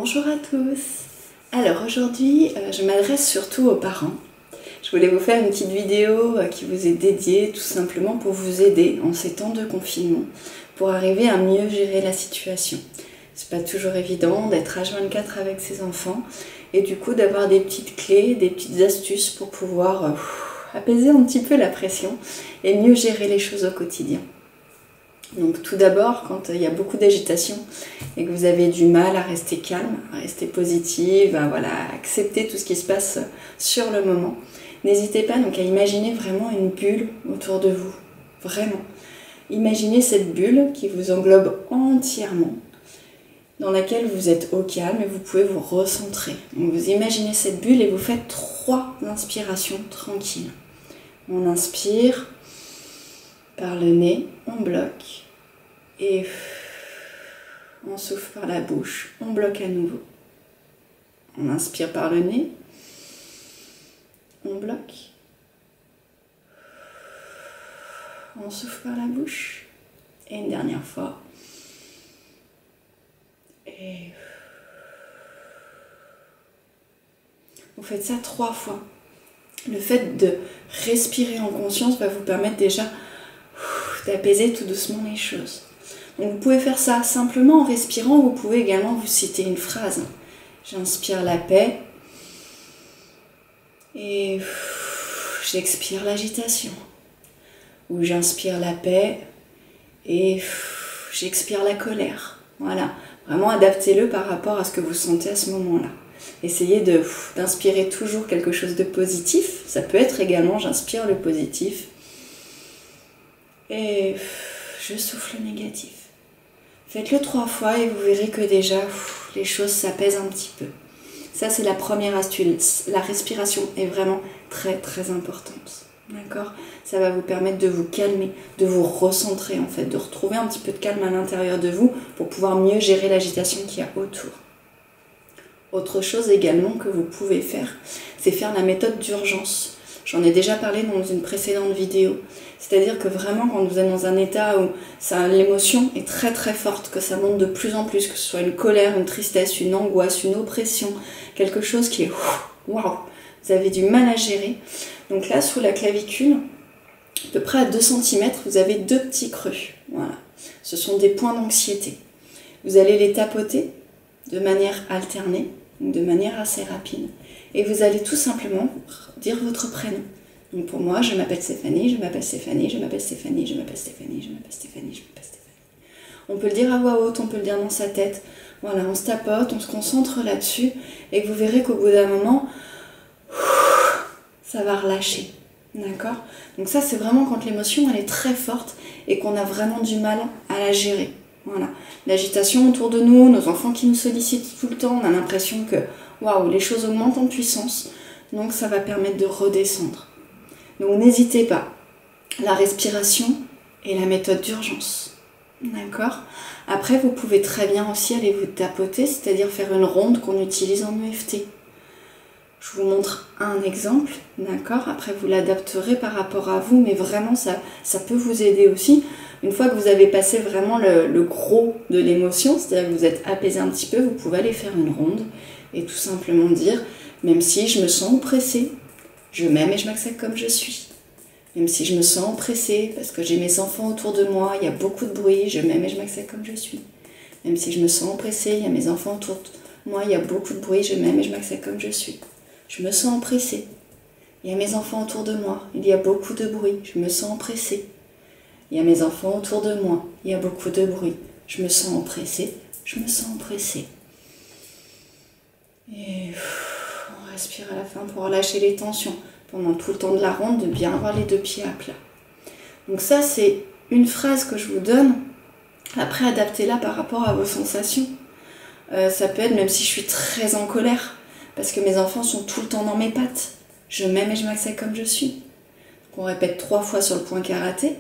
Bonjour à tous. Alors aujourd'hui, je m'adresse surtout aux parents. Je voulais vous faire une petite vidéo qui vous est dédiée tout simplement pour vous aider en ces temps de confinement, pour arriver à mieux gérer la situation. C'est pas toujours évident d'être H24 avec ses enfants et du coup d'avoir des petites clés, des petites astuces pour pouvoir apaiser un petit peu la pression et mieux gérer les choses au quotidien. Donc tout d'abord, quand il y a beaucoup d'agitation et que vous avez du mal à rester calme, à rester positive, à accepter tout ce qui se passe sur le moment, n'hésitez pas donc à imaginer vraiment une bulle autour de vous. Vraiment. Imaginez cette bulle qui vous englobe entièrement, dans laquelle vous êtes au calme et vous pouvez vous recentrer. Donc vous imaginez cette bulle et vous faites 3 inspirations tranquilles. On inspire par le nez, on bloque et on souffle par la bouche, on bloque à nouveau. On inspire par le nez, on bloque, on souffle par la bouche et une dernière fois. Et vous faites ça 3 fois. Le fait de respirer en conscience va vous permettre déjà d'apaiser tout doucement les choses. Donc vous pouvez faire ça simplement en respirant, vous pouvez également vous citer une phrase. J'inspire la paix et j'expire l'agitation. Ou j'inspire la paix et j'expire la colère. Voilà, vraiment adaptez-le par rapport à ce que vous sentez à ce moment-là. Essayez d'inspirer toujours quelque chose de positif. Ça peut être également j'inspire le positif et je souffle le négatif. Faites-le 3 fois et vous verrez que déjà les choses s'apaisent un petit peu. Ça c'est la première astuce. La respiration est vraiment très très importante. D'accord ? Ça va vous permettre de vous calmer, de vous recentrer en fait, de retrouver un petit peu de calme à l'intérieur de vous pour pouvoir mieux gérer l'agitation qu'il y a autour. Autre chose également que vous pouvez faire, c'est faire la méthode d'urgence. J'en ai déjà parlé dans une précédente vidéo. C'est-à-dire que vraiment quand vous êtes dans un état où l'émotion est très très forte, que ça monte de plus en plus, que ce soit une colère, une tristesse, une angoisse, une oppression, quelque chose qui est waouh, vous avez du mal à gérer. Donc là, sous la clavicule, à peu près à 2 cm, vous avez 2 petits creux. Voilà. Ce sont des points d'anxiété. Vous allez les tapoter de manière alternée, de manière assez rapide. Et vous allez tout simplement dire votre prénom. Donc pour moi, je m'appelle Stéphanie, je m'appelle Stéphanie, je m'appelle Stéphanie, je m'appelle Stéphanie, je m'appelle Stéphanie, je m'appelle Stéphanie. On peut le dire à voix haute, on peut le dire dans sa tête. Voilà, on se tapote, on se concentre là-dessus et vous verrez qu'au bout d'un moment, ça va relâcher. D'accord ? Donc ça, c'est vraiment quand l'émotion elle est très forte et qu'on a vraiment du mal à la gérer. Voilà. L'agitation autour de nous, nos enfants qui nous sollicitent tout le temps, on a l'impression que waouh, les choses augmentent en puissance. Donc ça va permettre de redescendre. Donc n'hésitez pas. La respiration et la méthode d'urgence. D'accord ? Après, vous pouvez très bien aussi aller vous tapoter, c'est-à-dire faire une ronde qu'on utilise en EFT. Je vous montre un exemple, d'accord ? Après, vous l'adapterez par rapport à vous, mais vraiment, ça peut vous aider aussi. Une fois que vous avez passé vraiment le gros de l'émotion, c'est-à-dire que vous êtes apaisé un petit peu, vous pouvez aller faire une ronde et tout simplement dire, même si je me sens oppressée, je m'aime et je m'accepte comme je suis. Même si je me sens oppressée, parce que j'ai mes enfants autour de moi, il y a beaucoup de bruit, je m'aime et je m'accepte comme je suis. Même si je me sens oppressée, il y a mes enfants autour de moi, il y a beaucoup de bruit, je m'aime et je m'accepte comme je suis. Je me sens oppressée. Il y a mes enfants autour de moi, il y a beaucoup de bruit, je me sens oppressée. Il y a mes enfants autour de moi, il y a beaucoup de bruit, je me sens oppressée, je me sens oppressée. Et on respire à la fin pour relâcher les tensions. Pendant tout le temps de la ronde, de bien avoir les 2 pieds à plat. Donc ça, c'est une phrase que je vous donne. Après, adaptez-la par rapport à vos sensations. Ça peut être, même si je suis très en colère, parce que mes enfants sont tout le temps dans mes pattes. Je m'aime et je m'accepte comme je suis. Donc on répète 3 fois sur le point karaté.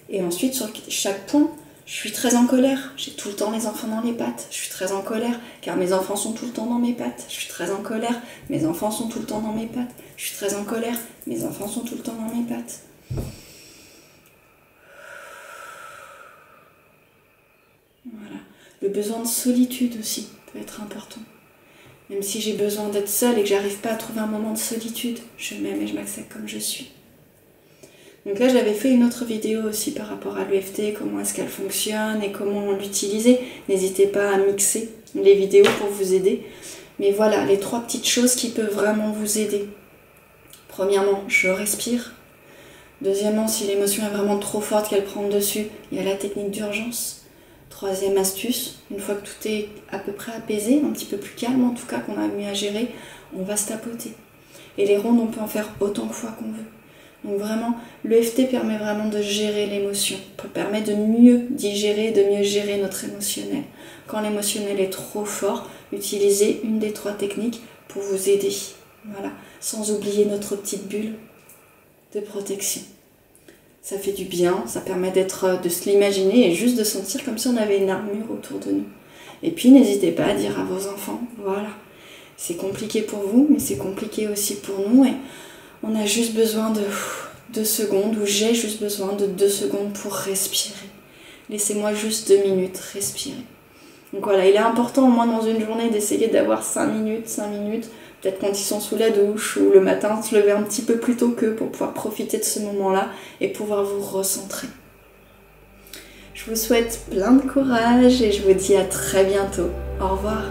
Et ensuite, sur chaque point, je suis très en colère. J'ai tout le temps les enfants dans les pattes. Je suis très en colère, car mes enfants sont tout le temps dans mes pattes. Je suis très en colère, mes enfants sont tout le temps dans mes pattes. Je suis très en colère, mes enfants sont tout le temps dans mes pattes. Voilà. Le besoin de solitude aussi peut être important. Même si j'ai besoin d'être seule et que j'arrive pas à trouver un moment de solitude, je m'aime et je m'accepte comme je suis. Donc là, j'avais fait une autre vidéo aussi par rapport à l'EFT, comment est-ce qu'elle fonctionne et comment l'utiliser. N'hésitez pas à mixer les vidéos pour vous aider. Mais voilà, les 3 petites choses qui peuvent vraiment vous aider. Premièrement, je respire. Deuxièmement, si l'émotion est vraiment trop forte qu'elle prend le dessus, il y a la technique d'urgence. Troisième astuce, une fois que tout est à peu près apaisé, un petit peu plus calme en tout cas, qu'on a mieux à gérer, on va se tapoter. Et les rondes, on peut en faire autant de fois qu'on veut. Donc vraiment, l'EFT permet vraiment de gérer l'émotion, permet de mieux digérer, de mieux gérer notre émotionnel. Quand l'émotionnel est trop fort, utilisez une des 3 techniques pour vous aider. Voilà, sans oublier notre petite bulle de protection. Ça fait du bien, ça permet de se l'imaginer et juste de sentir comme si on avait une armure autour de nous. Et puis n'hésitez pas à dire à vos enfants, voilà, c'est compliqué pour vous, mais c'est compliqué aussi pour nous et on a juste besoin de 2 secondes, ou j'ai juste besoin de 2 secondes pour respirer. Laissez-moi juste 2 minutes respirer. Donc voilà, il est important au moins dans une journée d'essayer d'avoir 5 minutes, peut-être quand ils sont sous la douche ou le matin, se lever un petit peu plus tôt qu'eux pour pouvoir profiter de ce moment-là et pouvoir vous recentrer. Je vous souhaite plein de courage et je vous dis à très bientôt. Au revoir.